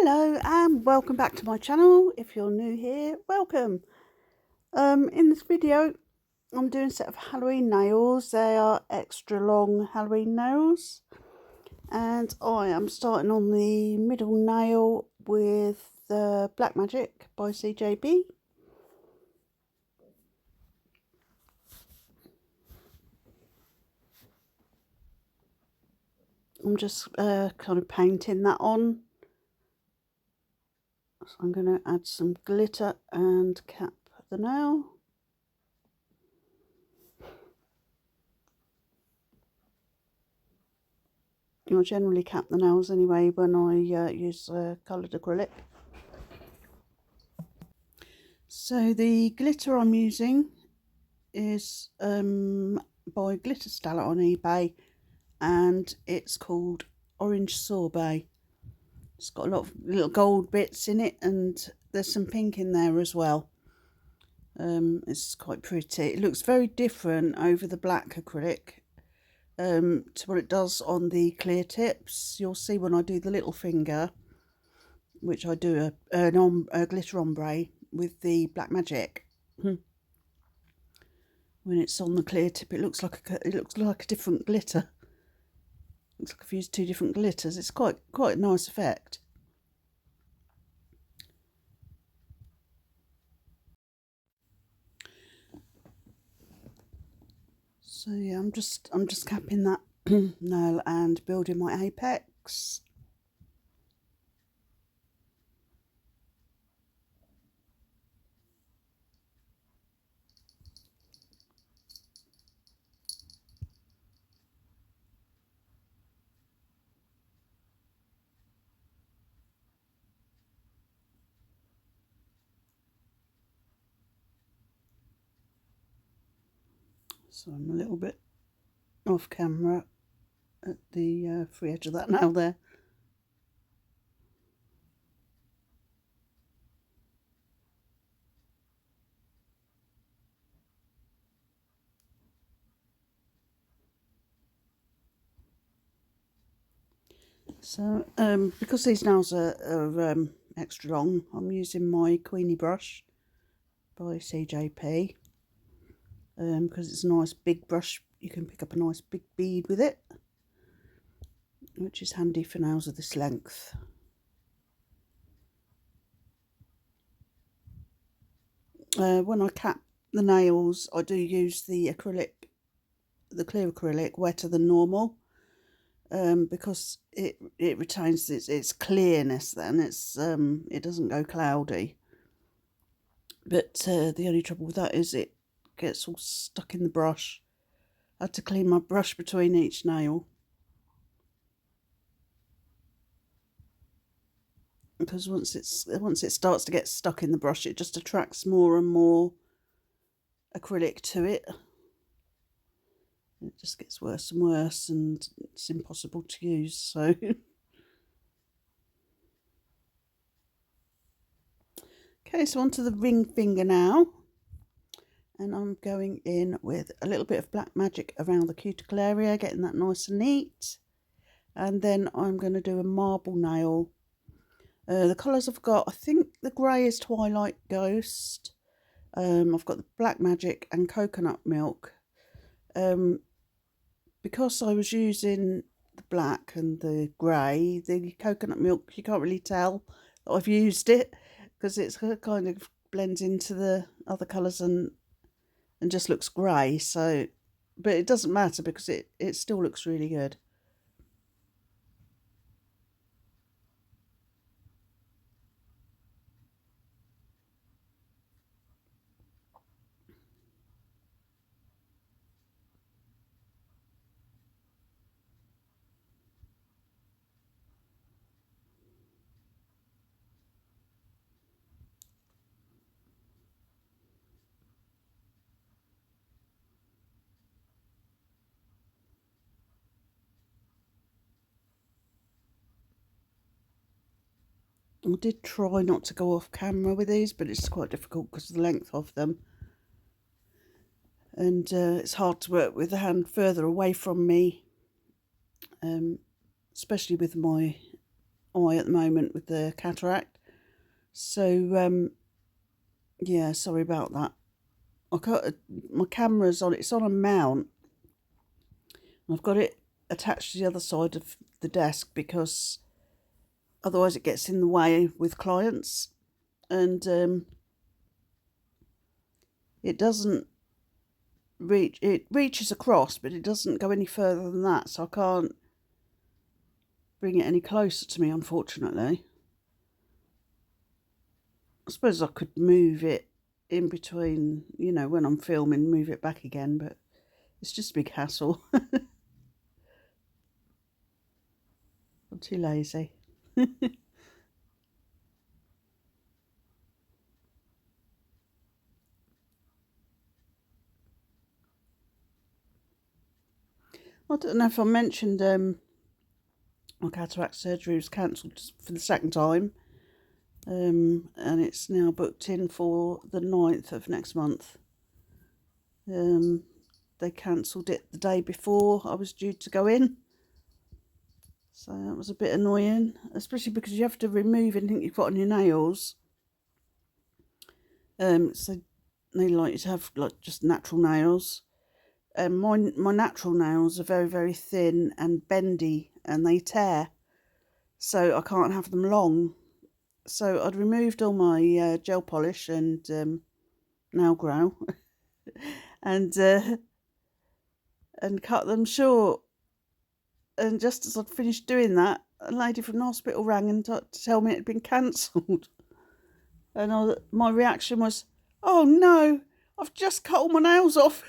Hello and welcome back to my channel. If you're new here, welcome. In this video I'm doing a set of Halloween nails. They are extra long Halloween nails, and I am starting on the middle nail with the Black Magic by CJP. I'm just kind of painting that on. So I'm going to add some glitter and cap the nail. I generally cap the nails anyway when I use coloured acrylic. So the glitter I'm using is by Glitter Stella on eBay, and it's called Orange Sorbet. It's got a lot of little gold bits in it, and there's some pink in there as well. It's quite pretty. It looks very different over the black acrylic to what it does on the clear tips. You'll see when I do the little finger, which I do a glitter ombre with the Black Magic. When it's on the clear tip, it looks like a different glitter. Looks like I've used two different glitters. It's quite a nice effect. So yeah, I'm just capping that nail and building my apex. So I'm a little bit off camera at the free edge of that nail there. So because these nails are extra long, I'm using my Queenie brush by CJP, because it's a nice big brush. You can pick up a nice big bead with it, which is handy for nails of this length. When I cap the nails, I do use the acrylic, the clear acrylic, wetter than normal, because it retains its clearness. Then it doesn't go cloudy. But the only trouble with that is it gets all stuck in the brush. I had to clean my brush between each nail, because once it starts to get stuck in the brush, it just attracts more and more acrylic to it. It just gets worse and worse, and it's impossible to use. So okay, so onto the ring finger now, and I'm going in with a little bit of Black Magic around the cuticle area, getting that nice and neat. And then I'm going to do a marble nail. The colours I've got, I think the grey is Twilight Ghost. I've got the Black Magic and Coconut Milk. Because I was using the black and the grey, the Coconut Milk, you can't really tell that I've used it, because it's kind of blends into the other colours and just looks grey. So, but it doesn't matter, because it still looks really good. I did try not to go off camera with these, but it's quite difficult because of the length of them. And it's hard to work with the hand further away from me, especially with my eye at the moment with the cataract. So yeah, sorry about that. I got my camera's on. It's on a mount. I've got it attached to the other side of the desk because otherwise it gets in the way with clients, and it doesn't reach. It reaches across, but it doesn't go any further than that. So I can't bring it any closer to me, unfortunately. I suppose I could move it in between, when I'm filming, move it back again, but it's just a big hassle. I'm too lazy. I don't know if I mentioned my cataract surgery was cancelled for the second time, and it's now booked in for the 9th of next month. They cancelled it the day before I was due to go in, so that was a bit annoying, especially because you have to remove anything you've got on your nails. So they like you to have like just natural nails. And my natural nails are very, very thin and bendy, and they tear, so I can't have them long. So I'd removed all my gel polish and nail grow and cut them short. And just as I'd finished doing that, a lady from the hospital rang and to tell me it had been cancelled. And my reaction was, "Oh no, I've just cut all my nails off."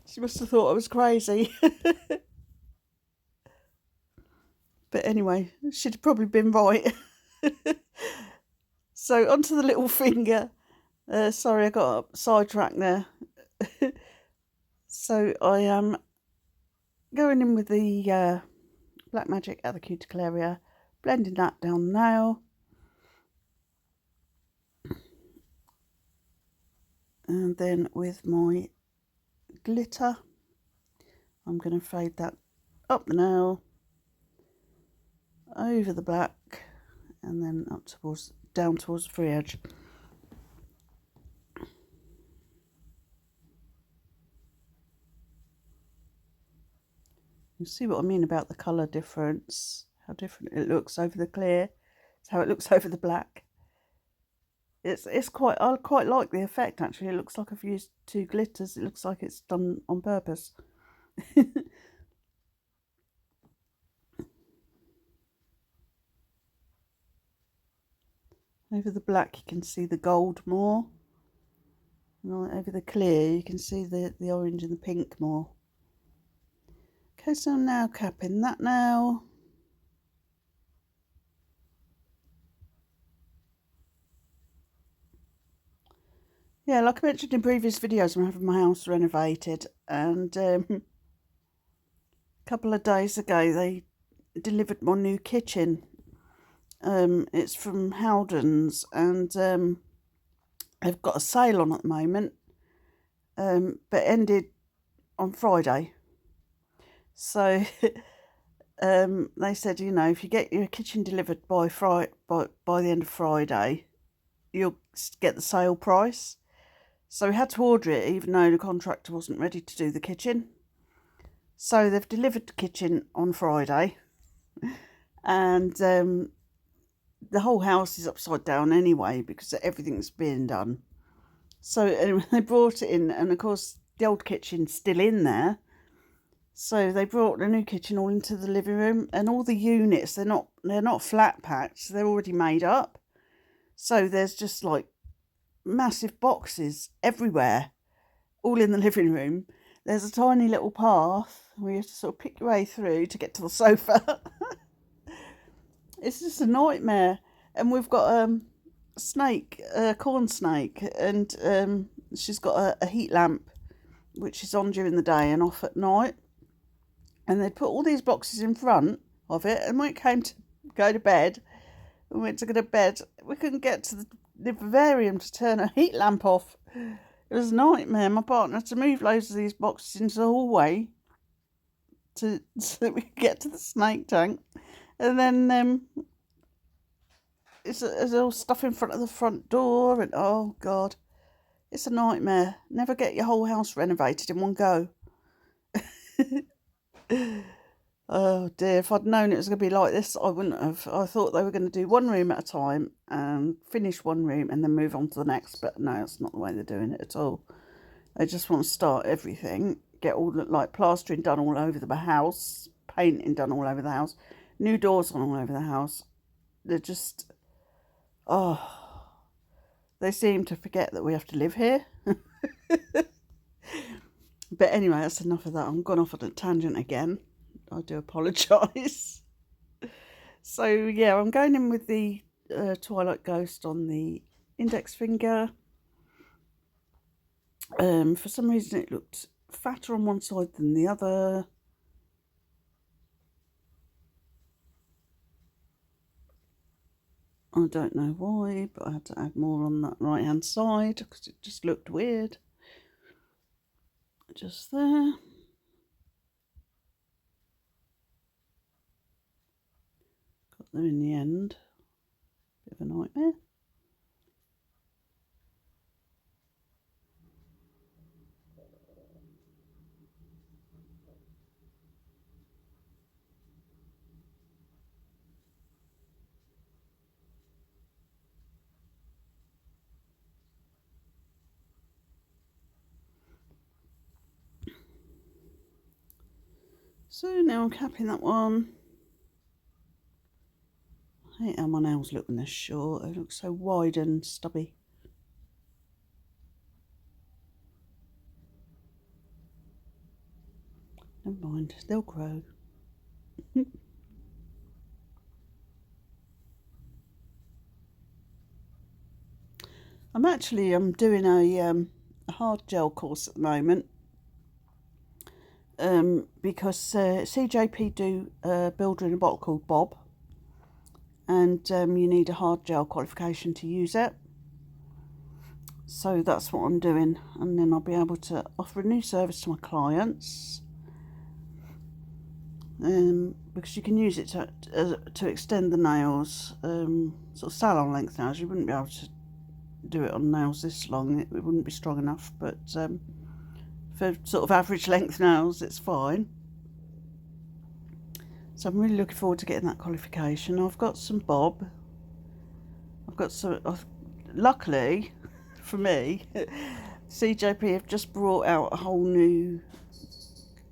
She must have thought I was crazy. But anyway, she'd have probably been right. So onto the little finger. Sorry, I got sidetracked there. So I am going in with the Black Magic at the cuticle area, blending that down the nail. And then with my glitter, I'm going to fade that up the nail, over the black, and then down towards the free edge. You see what I mean about the colour difference, how different it looks over the clear, it's how it looks over the black. I quite like the effect actually. It looks like I've used two glitters. It looks like it's done on purpose. Over the black you can see the gold more. And over the clear you can see the orange and the pink more. Okay, so I'm now capping that now. Yeah, like I mentioned in previous videos, I'm having my house renovated, and a couple of days ago they delivered my new kitchen. It's from Howden's, and they've got a sale on at the moment, but ended on Friday. So they said, if you get your kitchen delivered by the end of Friday, you'll get the sale price. So we had to order it, even though the contractor wasn't ready to do the kitchen. So they've delivered the kitchen on Friday, and the whole house is upside down anyway because everything's being done. So anyway, they brought it in, and of course the old kitchen's still in there. So they brought the new kitchen all into the living room, and all the units, they're not flat packed, they're already made up. So there's just like massive boxes everywhere, all in the living room. There's a tiny little path where you have to sort of pick your way through to get to the sofa. It's just a nightmare. And we've got a snake, a corn snake, and she's got a heat lamp which is on during the day and off at night. And they'd put all these boxes in front of it, and when it came to go to bed, we went to go to bed, we couldn't get to the vivarium to turn a heat lamp off. It was a nightmare. My partner had to move loads of these boxes into the hallway so that we could get to the snake tank. And then there's all stuff in front of the front door, and oh God, it's a nightmare. Never get your whole house renovated in one go. Oh dear, if I'd known it was going to be like this, I wouldn't have. I thought they were going to do one room at a time and finish one room and then move on to the next, but no, it's not the way they're doing it at all. They just want to start everything, get all the like plastering done all over the house, painting done all over the house, new doors on all over the house. They're just, oh, they seem to forget that we have to live here. But anyway, that's enough of that. I'm gone off on a tangent again. I do apologise. So yeah, I'm going in with the Twilight Ghost on the index finger. For some reason it looked fatter on one side than the other. I don't know why, but I had to add more on that right hand side because it just looked weird. Just there. Got there in the end. Bit of a nightmare. So now I'm capping that one. I hate how my nails look when they're short. They look so wide and stubby. Never mind, they'll grow. I'm doing a hard gel course at the moment. Because CJP do a builder in a bottle called Bob, and you need a hard gel qualification to use it. So that's what I'm doing, and then I'll be able to offer a new service to my clients. Because you can use it to extend the nails, sort of salon length nails. You wouldn't be able to do it on nails this long; it wouldn't be strong enough. But for sort of average length nails, it's fine. So I'm really looking forward to getting that qualification. I've got some Bob. I've got some. Luckily, for me, CJP have just brought out a whole new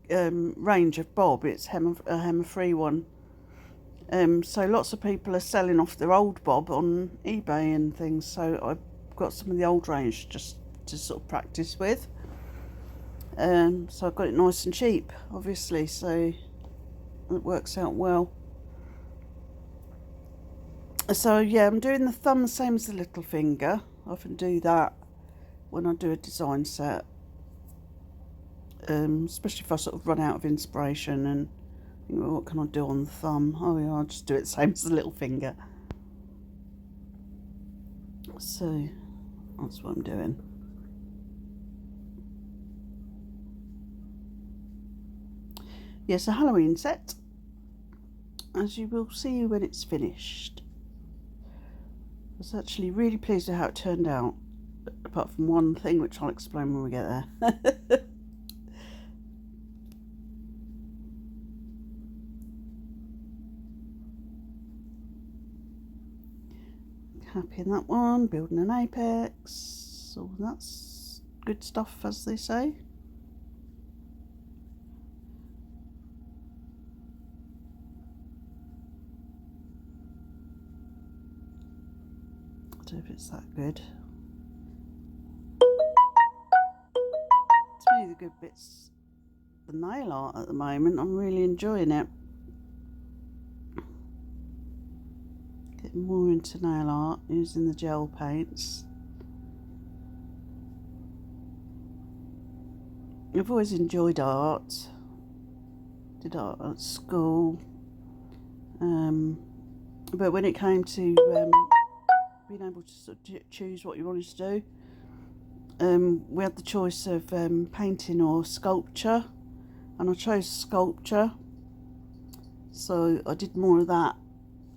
range of Bob. It's a hemmer-free one. So lots of people are selling off their old Bob on eBay and things. So I've got some of the old range just to sort of practice with. So I've got it nice and cheap, obviously. So it works out well. So yeah, I'm doing the thumb the same as the little finger. I often do that when I do a design set. Especially if I sort of run out of inspiration and think, well, what can I do on the thumb? Oh yeah, I'll just do it the same as the little finger. So that's what I'm doing. Yes, a Halloween set, as you will see when it's finished. I was actually really pleased with how it turned out, apart from one thing which I'll explain when we get there. Happy in that one, building an apex, so that's good stuff, as they say. I don't know if it's that good. It's really the good bits, the nail art at the moment. I'm really enjoying it. Getting more into nail art using the gel paints. I've always enjoyed art. Did art at school. But when it came to being able to sort of choose what you wanted to do, we had the choice of painting or sculpture, and I chose sculpture. So I did more of that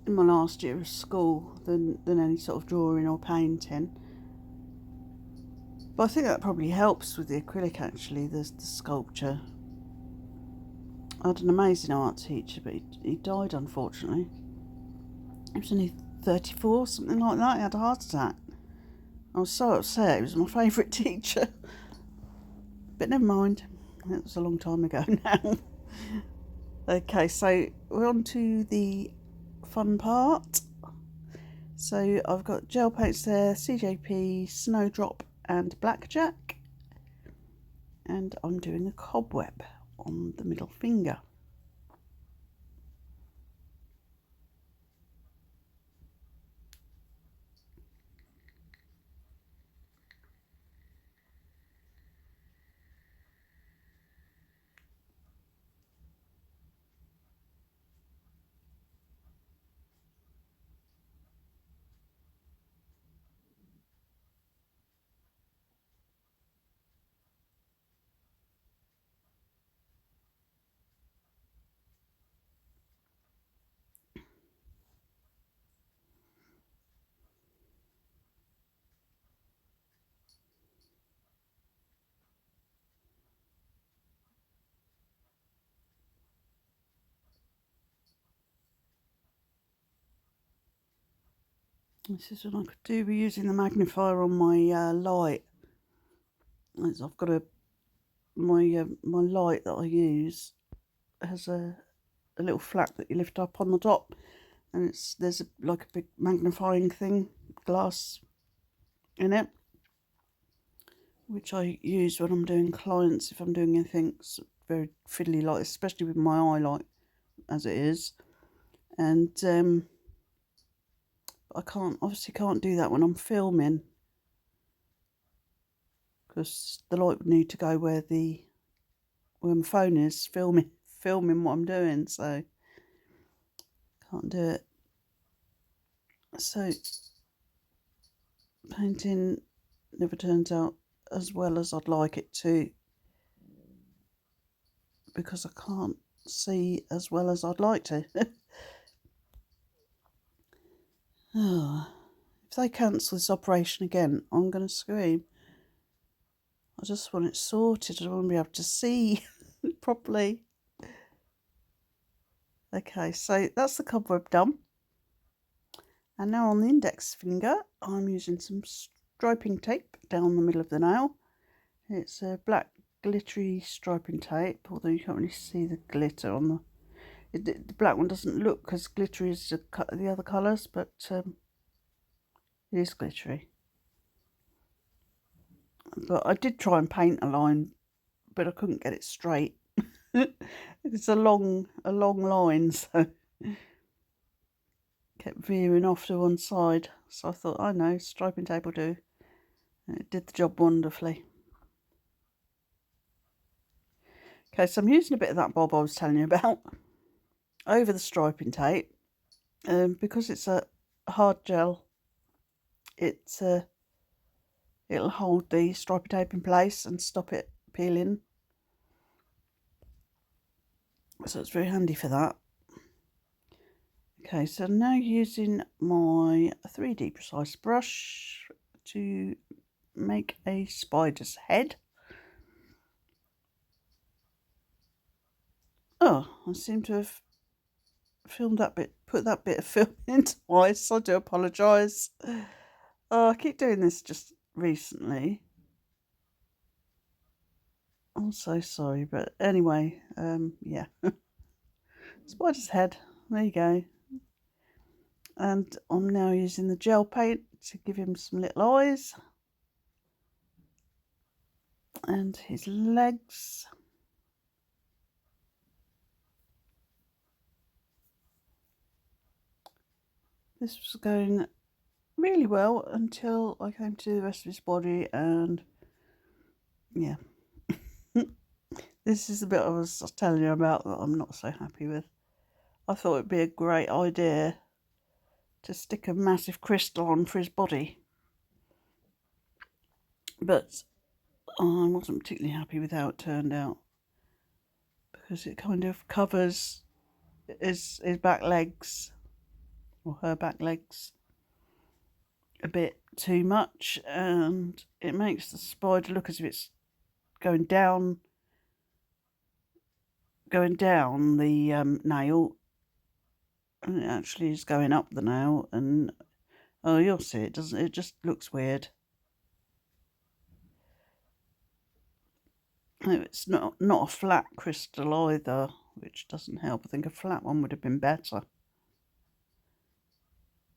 in my last year of school than any sort of drawing or painting. But I think that probably helps with the acrylic, actually, the sculpture. I had an amazing art teacher, but he died, unfortunately. He was only 34, something like that. He had a heart attack. I was so upset. He was my favourite teacher. But never mind. It was a long time ago now. Okay, so we're on to the fun part. So I've got gel paints there, CJP, Snowdrop and Blackjack. And I'm doing a cobweb on the middle finger. This is what I could do with using the magnifier on my light. As I've got my light that I use has a little flap that you lift up on the top, and there's like a big magnifying thing, glass in it, which I use when I'm doing clients, if I'm doing anything very fiddly like this, especially with my eye light as it is. And I obviously can't do that when I'm filming, because the light would need to go where my phone is filming what I'm doing, so can't do it. So painting never turns out as well as I'd like it to, because I can't see as well as I'd like to. Oh, if they cancel this operation again, I'm going to scream. I just want it sorted. I want to be able to see properly. Okay, so that's the cobweb done. And now on the index finger, I'm using some striping tape down the middle of the nail. It's a black glittery striping tape, although you can't really see the glitter on the black one doesn't look as glittery as the other colours, but it is glittery. But I did try and paint a line, but I couldn't get it straight. It's a long line, so kept veering off to one side. So I thought, I know, striping tape will do. And it did the job wonderfully. Okay, so I'm using a bit of that bob I was telling you about over the striping tape. Because it's a hard gel, it'll hold the striping tape in place and stop it peeling. So it's very handy for that. Okay, so now using my 3D Precise brush to make a spider's head. Oh, I seem to have put that bit of film in twice. I do apologise. Oh, I keep doing this just recently. I'm so sorry, but anyway, yeah. Spider's head, there you go. And I'm now using the gel paint to give him some little eyes. And his legs. This was going really well until I came to the rest of his body, and yeah. This is the bit I was telling you about that I'm not so happy with. I thought it'd be a great idea to stick a massive crystal on for his body, but I wasn't particularly happy with how it turned out, because it kind of covers his back legs, or her back legs, a bit too much, and it makes the spider look as if it's going down the nail, and it actually is going up the nail. And oh, you'll see, it doesn't, it just looks weird. It's not a flat crystal either, which doesn't help. I think a flat one would have been better.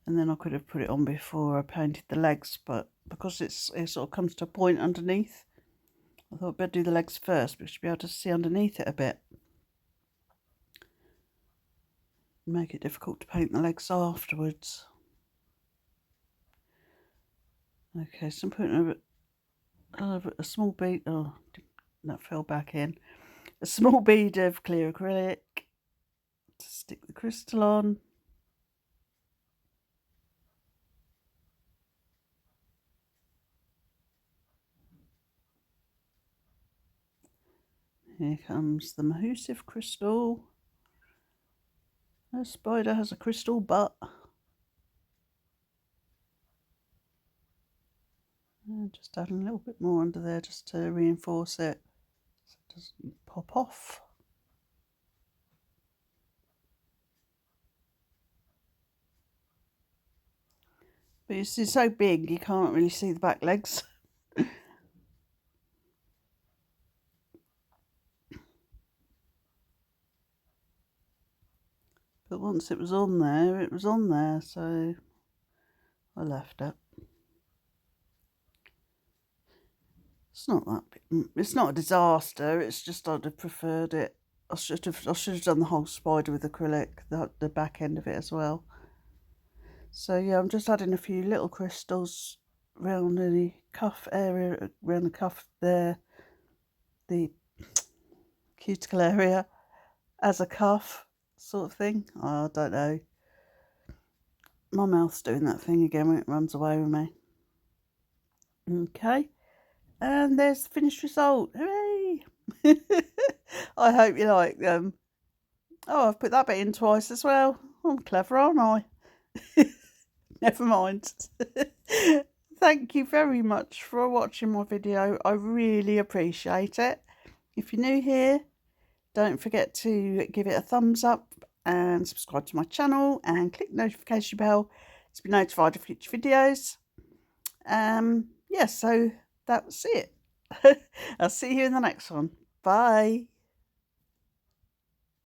And then I could have put it on before I painted the legs, but because it sort of comes to a point underneath, I thought I'd better do the legs first, because you'll be able to see underneath it a bit. Make it difficult to paint the legs afterwards. Okay, so I'm putting a small bead, oh, that fell back in. A small bead of clear acrylic to stick the crystal on. Here comes the Mahusive crystal. The spider has a crystal butt. And just adding a little bit more under there just to reinforce it so it doesn't pop off. But it's so big you can't really see the back legs. But once it was on there, so I left it. It's not that big. It's not a disaster, it's just I'd have preferred it. I should have done the whole spider with acrylic, the back end of it as well. So yeah, I'm just adding a few little crystals around the cuff area, around the cuff there, the cuticle area, as a cuff sort of thing. I don't know. My mouth's doing that thing again when it runs away with me. Okay, and there's the finished result. Hooray! I hope you like them. Oh, I've put that bit in twice as well. I'm clever, aren't I? Never mind. Thank you very much for watching my video. I really appreciate it. If you're new here, don't forget to give it a thumbs up and subscribe to my channel and click the notification bell to be notified of future videos. Yeah, so that's it. I'll see you in the next one. Bye.